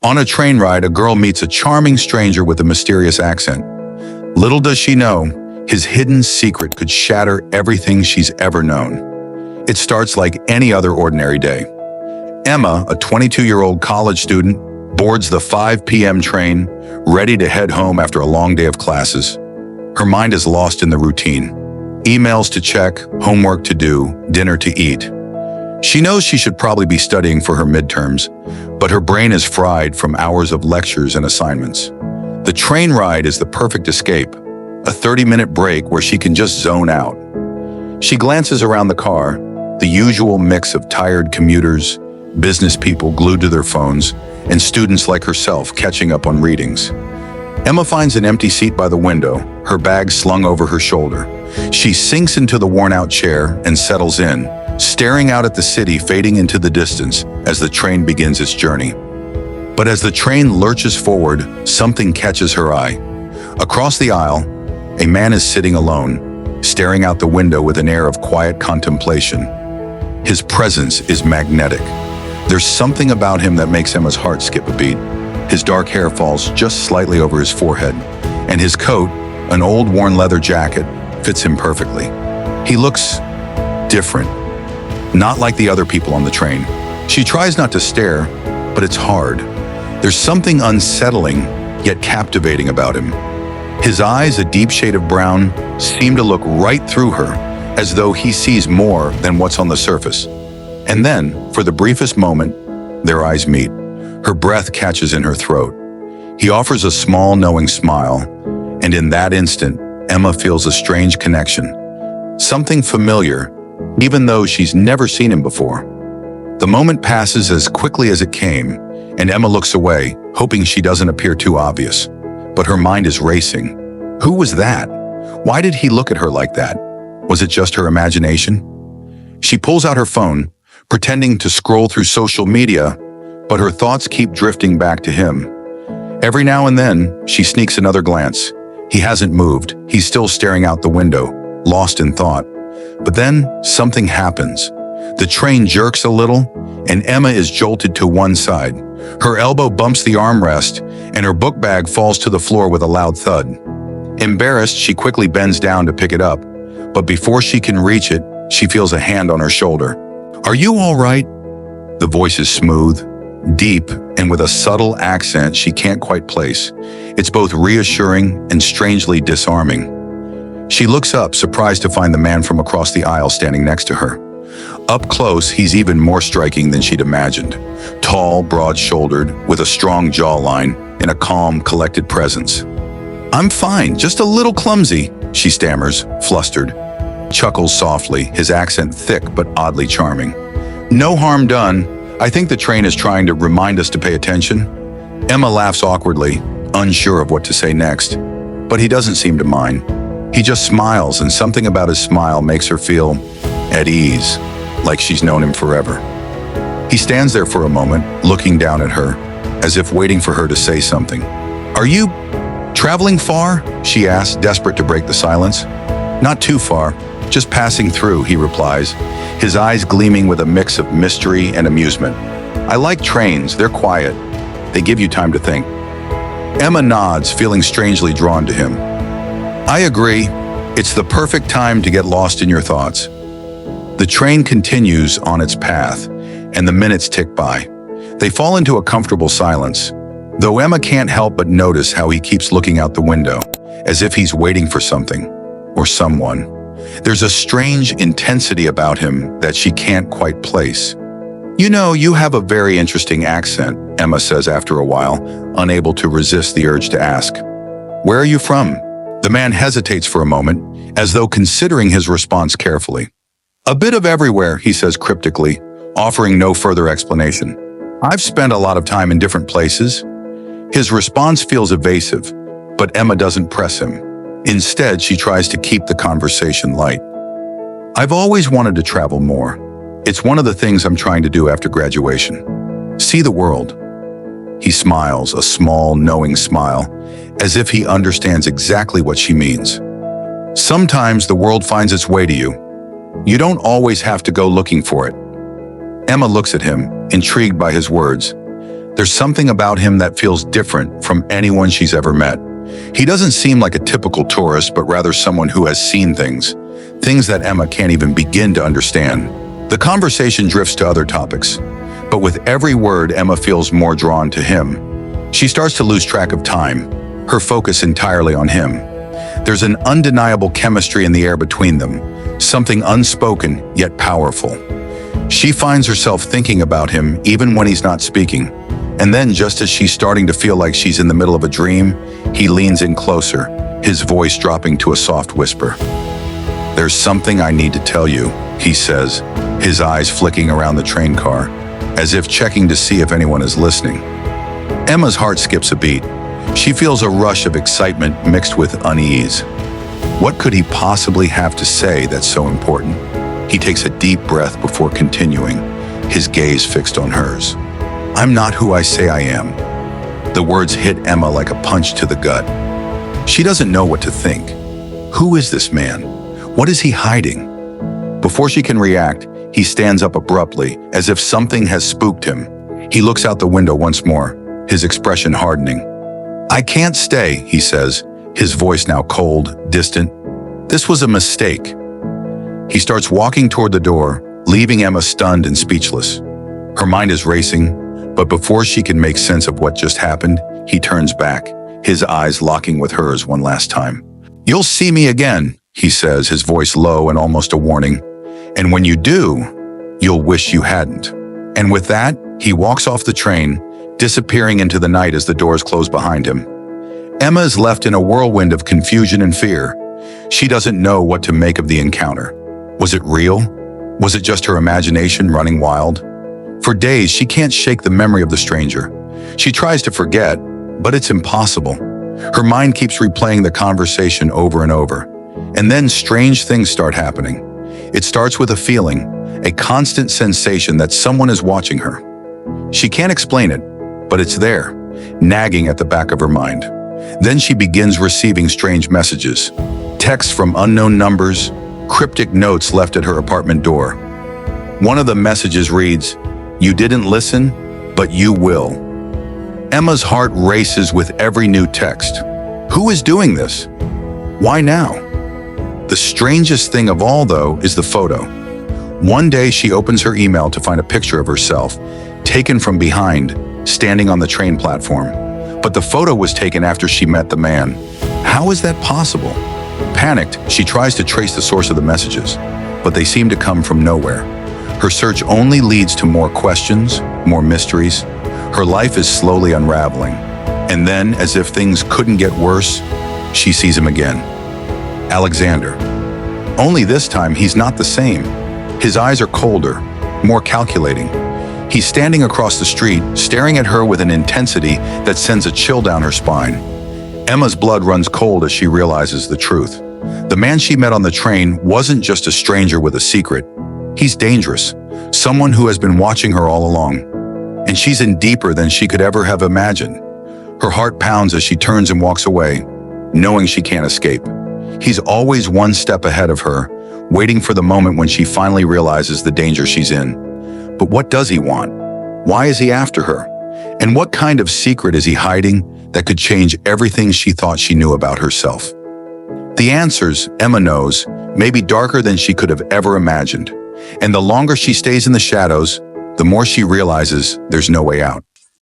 On a train ride, a girl meets a charming stranger with a mysterious accent. Little does she know, his hidden secret could shatter everything she's ever known. It starts like any other ordinary day. Emma, a 22-year-old college student, boards the 5 p.m. train, ready to head home after a long day of classes. Her mind is lost in the routine. Emails to check, homework to do, dinner to eat. She knows she should probably be studying for her midterms, but her brain is fried from hours of lectures and assignments. The train ride is the perfect escape, a 30-minute break where she can just zone out. She glances around the car, the usual mix of tired commuters, business people glued to their phones, and students like herself catching up on readings. Emma finds an empty seat by the window, her bag slung over her shoulder. She sinks into the worn-out chair and settles in, staring out at the city fading into the distance as the train begins its journey. But as the train lurches forward, something catches her eye. Across the aisle, a man is sitting alone, staring out the window with an air of quiet contemplation. His presence is magnetic. There's something about him that makes Emma's heart skip a beat. His dark hair falls just slightly over his forehead, and his coat, an old worn leather jacket, fits him perfectly. He looks different, not like the other people on the train. She tries not to stare, but it's hard. There's something unsettling, yet captivating about him. His eyes, a deep shade of brown, seem to look right through her, as though he sees more than what's on the surface. And then, for the briefest moment, their eyes meet. Her breath catches in her throat. He offers a small, knowing smile, and in that instant, Emma feels a strange connection. Something familiar, even though she's never seen him before. The moment passes as quickly as it came, and Emma looks away, hoping she doesn't appear too obvious. But her mind is racing. Who was that? Why did he look at her like that? Was it just her imagination? She pulls out her phone, pretending to scroll through social media, but her thoughts keep drifting back to him. Every now and then, she sneaks another glance. He hasn't moved. He's still staring out the window, lost in thought. But then, something happens. The train jerks a little, and Emma is jolted to one side. Her elbow bumps the armrest, and her book bag falls to the floor with a loud thud. Embarrassed, she quickly bends down to pick it up, but before she can reach it, she feels a hand on her shoulder. "Are you all right?" The voice is smooth, deep, and with a subtle accent she can't quite place. It's both reassuring and strangely disarming. She looks up, surprised to find the man from across the aisle standing next to her. Up close, he's even more striking than she'd imagined. Tall, broad-shouldered, with a strong jawline, and a calm, collected presence. "I'm fine, just a little clumsy," she stammers, flustered. Chuckles softly, his accent thick but oddly charming. "No harm done. I think the train is trying to remind us to pay attention." Emma laughs awkwardly, unsure of what to say next. But he doesn't seem to mind. He just smiles, and something about his smile makes her feel at ease, like she's known him forever. He stands there for a moment, looking down at her, as if waiting for her to say something. "Are you traveling far?" she asks, desperate to break the silence. "Not too far, just passing through," he replies, his eyes gleaming with a mix of mystery and amusement. "I like trains, they're quiet. They give you time to think." Emma nods, feeling strangely drawn to him. "I agree. It's the perfect time to get lost in your thoughts." The train continues on its path, and the minutes tick by. They fall into a comfortable silence, though Emma can't help but notice how he keeps looking out the window, as if he's waiting for something, or someone. There's a strange intensity about him that she can't quite place. "You know, you have a very interesting accent," Emma says after a while, unable to resist the urge to ask. "Where are you from?" The man hesitates for a moment, as though considering his response carefully. "A bit of everywhere," he says cryptically, offering no further explanation. "I've spent a lot of time in different places." His response feels evasive, but Emma doesn't press him. Instead, she tries to keep the conversation light. "I've always wanted to travel more. It's one of the things I'm trying to do after graduation. See the world." He smiles, a small, knowing smile, as if he understands exactly what she means. "Sometimes the world finds its way to you. You don't always have to go looking for it." Emma looks at him, intrigued by his words. There's something about him that feels different from anyone she's ever met. He doesn't seem like a typical tourist, but rather someone who has seen things that Emma can't even begin to understand. The conversation drifts to other topics, but with every word, Emma feels more drawn to him. She starts to lose track of time, her focus entirely on him. There's an undeniable chemistry in the air between them, something unspoken yet powerful. She finds herself thinking about him even when he's not speaking. And then, just as she's starting to feel like she's in the middle of a dream, he leans in closer, his voice dropping to a soft whisper. "There's something I need to tell you," he says, his eyes flicking around the train car, as if checking to see if anyone is listening. Emma's heart skips a beat. She feels a rush of excitement mixed with unease. What could he possibly have to say that's so important? He takes a deep breath before continuing, his gaze fixed on hers. "I'm not who I say I am." The words hit Emma like a punch to the gut. She doesn't know what to think. Who is this man? What is he hiding? Before she can react, he stands up abruptly, as if something has spooked him. He looks out the window once more, his expression hardening. "I can't stay," he says, his voice now cold, distant. "This was a mistake." He starts walking toward the door, leaving Emma stunned and speechless. Her mind is racing, but before she can make sense of what just happened, he turns back, his eyes locking with hers one last time. "You'll see me again," he says, his voice low and almost a warning. "And when you do, you'll wish you hadn't." And with that, he walks off the train, disappearing into the night as the doors close behind him. Emma is left in a whirlwind of confusion and fear. She doesn't know what to make of the encounter. Was it real? Was it just her imagination running wild? For days, she can't shake the memory of the stranger. She tries to forget, but it's impossible. Her mind keeps replaying the conversation over and over. And then strange things start happening. It starts with a feeling, a constant sensation that someone is watching her. She can't explain it, but it's there, nagging at the back of her mind. Then she begins receiving strange messages, texts from unknown numbers, cryptic notes left at her apartment door. One of the messages reads, "You didn't listen, but you will." Emma's heart races with every new text. Who is doing this? Why now? The strangest thing of all, though, is the photo. One day she opens her email to find a picture of herself, taken from behind, standing on the train platform. But the photo was taken after she met the man. How is that possible? Panicked, she tries to trace the source of the messages, but they seem to come from nowhere. Her search only leads to more questions, more mysteries. Her life is slowly unraveling. And then, as if things couldn't get worse, she sees him again. Alexander. Only this time, he's not the same. His eyes are colder, more calculating. He's standing across the street, staring at her with an intensity that sends a chill down her spine. Emma's blood runs cold as she realizes the truth. The man she met on the train wasn't just a stranger with a secret. He's dangerous, someone who has been watching her all along. And she's in deeper than she could ever have imagined. Her heart pounds as she turns and walks away, knowing she can't escape. He's always one step ahead of her, waiting for the moment when she finally realizes the danger she's in. But what does he want? Why is he after her? And what kind of secret is he hiding that could change everything she thought she knew about herself? The answers, Emma knows, may be darker than she could have ever imagined. And the longer she stays in the shadows, the more she realizes there's no way out.